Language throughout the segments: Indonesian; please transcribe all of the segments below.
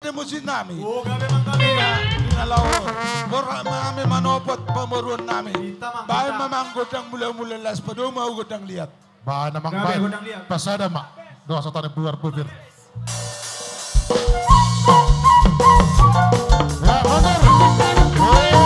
Demusin namin. Oo, gabi man kami. Dinalaw. Marami manopot pamuruan namin. Kita, mang, Bahay kita. mamanggot ang mula-mula las pa doon maugot ang liat. Ba namang Gabi, baik. hudang lihat. Pasada mak. Doa sa tanah buar bubir. Ya, benar. Oh.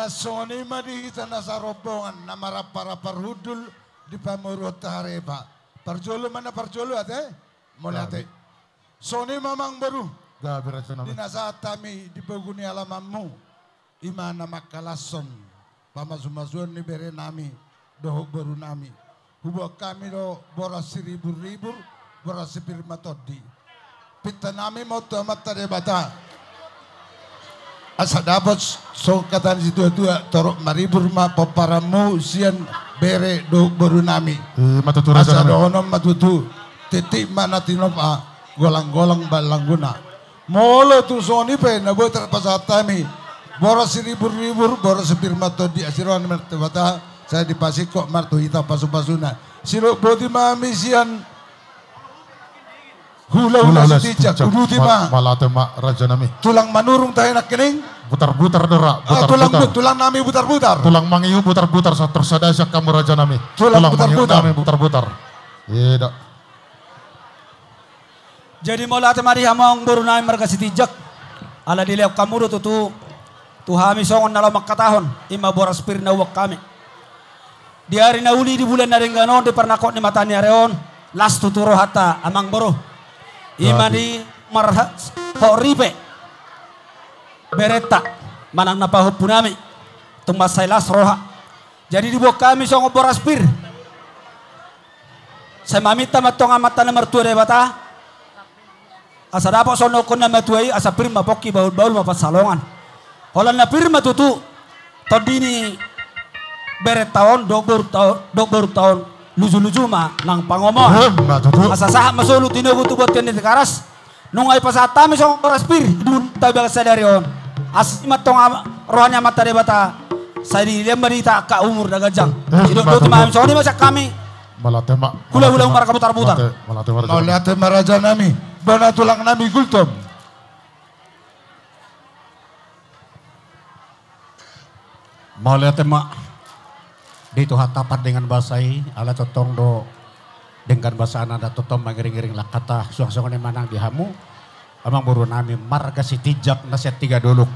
Sony madihita na sa robongan na maraparaparhudul di pamurot hareba. Parjolo mana parjolo ate? Mula ate. Sony mamang baru. Gabi rasa Di namin. nasa tami di baguni alamamu. imana makalason pamasumasun ni bere nami dohok baru nami hubo kami do boras ribur-ribur boras pirmatodi pita nami mau tamat tade bata asa dapat so katan situ torok maribur ma paparamu sian bere dohok baru nami Matutu asa raja nami. dohonom matutu titik mana tinop golang-golang balangguna molo tu soni pe na bo terpasatami boros ribur-ribur boros pirmato di asiron mertebata saya dipasik kok martu hita pasu-pasuna siro bodi mami sian hula-hula setijak uduti ma Malate mak raja nami. tulang manurung tayo nak kening Butar-butar dera. Butar-butar. tulang nami butar-butar Tulang mangiu butar-butar sa tersadasya kamu raja nami. Tulang mangiu butar-butar. nami butar-butar. Iya. Jadi mau latih mari hamang baru naik mereka setijak. Ala dilihat kamu tu hami songon nalau makatahon ima boras pirna wak kami. Di hari nauli di bulan naringganon di pernakot ni matani areon las tuturo hata amang boro. Ima di marha horipe bereta manang napahop punami tumbas saya las roha. Jadi di bawah kami songon boras pir. Saya mamita matong amatan nomor 2 de bata. Asa dapat sono kon na matuai asa pirma poki baul-baul mapas salongan. Holan na pirma tutu todini beret tahun dok tahun luju-luju ma nang pangomon. Matutu. Asa sahak masulu tinogu tu buat kene karas. Nungai pasata mi song raspir dun tabel sadari on. As matong rohnya mata debata. Saya di lembari tak ka umur dagajang. Sidok do timam soni masak kami. Malate mak. Kula-kula umar kabutar-butar. Malate raja. mau lihat maraja nami bana tulang nami gultom Mau lihat emak di itu hatapan dengan bahasai ala totong do dengan bahasa ananda totong mengiring-iring lah kata suang-suang manang dihamu amang buru nami marga si tijak nasihat 3 doluk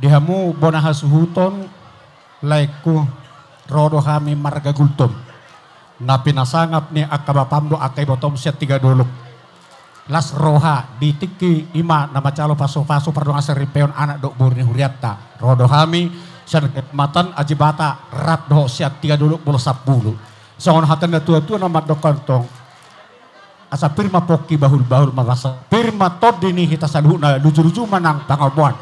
dihamu bonahas huton laiku rodo kami marga gultom napi nasangap ni akabapamdo akai botom siat 3 doluk las roha di tiki ima nama calo paso-paso pardong asar ripeon anak dok burni huriatta rodo kami sian matan ajibata rap doh siat 3 doluk bolo 10 songon hatan na tua-tua nama dok kantong asa pirma poki bahul-bahul mabasa pirma tod dini hita saluhna luju-luju manang pangabuan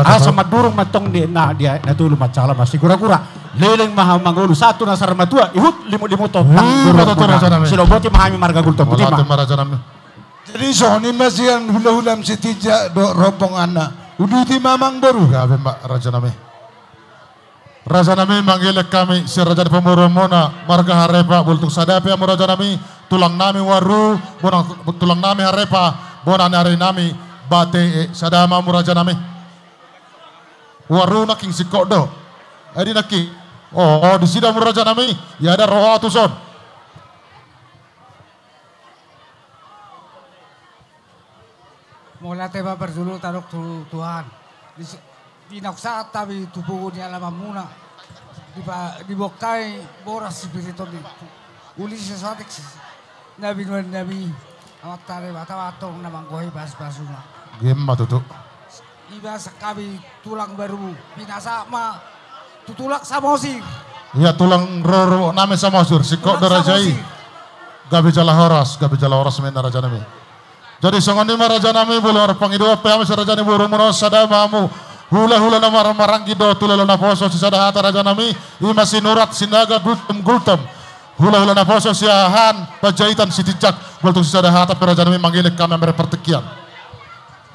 asa madurung matong di na dia na tulu macala masih gura-gura leleng maha manggulu satu nasar matua ihut limut-limut to siloboti mahami marga gulto putima Malate raja nami. jadi soni masian hula-hulam setijak do rombong anak uduti mamang baru Gabe mak raja nami. Raja nami manggilek kami si raja di pemurumona marga harepa bultuk sadapi amu raja nami tulang nami waru bonang tulang nami harepa bonang hari nami bate sadama amu raja nami waru naking sikodo adi naki oh di sida amu raja nami ya ada roh atuson Mula teba berdulu taruk Tuhan. Di naksa tapi tubuh ni alam muna. Di bokai boras spirito di uli sesuatu nabi amat tare bata watong namang gohi pas-pasuna. game matutu Iba sakabi tulang baru pinasa ma tutulak samosi. ya tulang roro nami sama sur sikok darajai gabi jala horas mena raja nami. Jadi songoni maraja nami boleh pangido apa yang raja nami buru mono sadamamu hula nama maranggi do tulelo na poso si sadahata raja nami masih nurat sinaga gultem hula na poso si ahan pajaitan si tijak gultung si sadahata raja nami manggilek kami mere pertekian.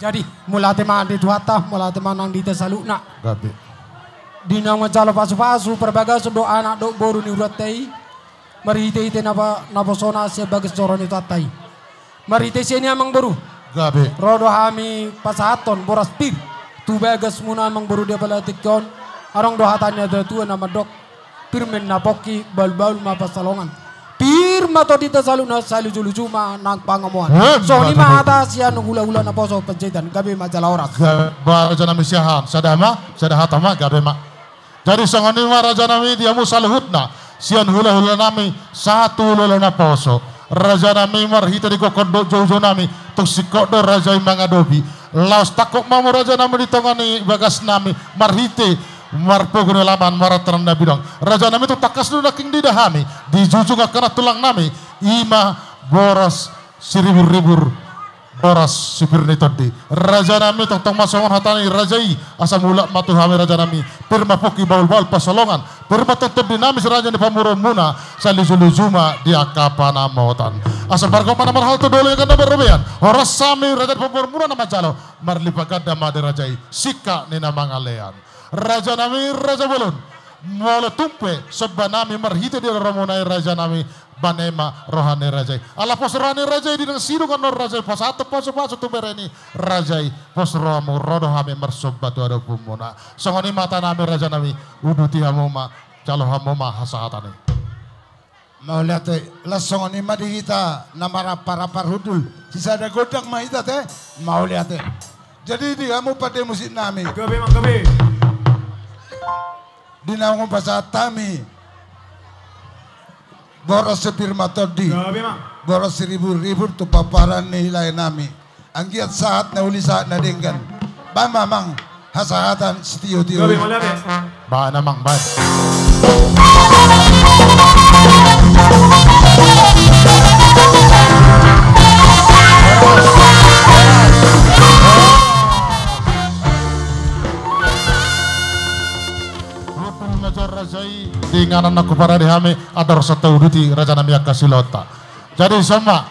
Jadi mulate mandi tuata mulate manang di salukna Gabi dinang macalo pasu-pasu perbagas do anak do boru ni uratei marite napa sona sebagai coroni tatai marite sini amang baru Gabi rodo hami pasaton boras pir tu bagas muna amang baru dia balatikon arong do hatanya ada tua nama dok pirmen napoki bal-bal ma pasalongan pir mato di salukna salu-luju ma nang pangamuan so ni ma atas ya hula-hula na poso pencetan gabi majalah oras raja nami si ahan sadahata ma gabi ma. Jadi songoni raja nami dia musalhutna sian hula nami satu hula na poso. Raja nami marhita di kokodo jojo nami tuk sikodo raja imang adobi laos takok mamu raja nami ditongani bagas nami marhite marpogun laman maratan na bidang raja nami tu takas nu naking didahami dijujung akana tulang nami ima boras siribur-ribur boras sipir ni tadi raja nami tong masongan hatani rajai asa mula matu hami raja nami pirma poki baul-baul pasolongan pirma tetep dinamis raja ni pamurun muna salizuluzuma di akapana mautan asa barko mana marhal tu dole kan berbean horas sami raja pamurun muna nama jalo marlipagada made rajai sika ni nama ngalean raja nami raja bolon mole tumpe sebab nami marhite di romonai raja nami banema rohani rajai ala pos rohani rajai di nang siru kan rajai pos atau pos tu bereni rajai pos romu rodo hame mersobat ada pumona songoni mata nami raja nami uduti hamoma calo hamoma hasahatane mau lihat lasongoni madi kita nama rapar hudul sisa ada godang mah kita teh mau lihat jadi di kamu pada musik nami Gabe di nama bahasa tami boros sepirma todi boros ribur-ribur tu paparan ni hilai nami anggiat saat na uli saat na denggan ba mamang hasahatan setiyo-tiyo ba namang ba rajai di nganan aku para dihame ada rasa tauduti raja nami akasilota jadi sama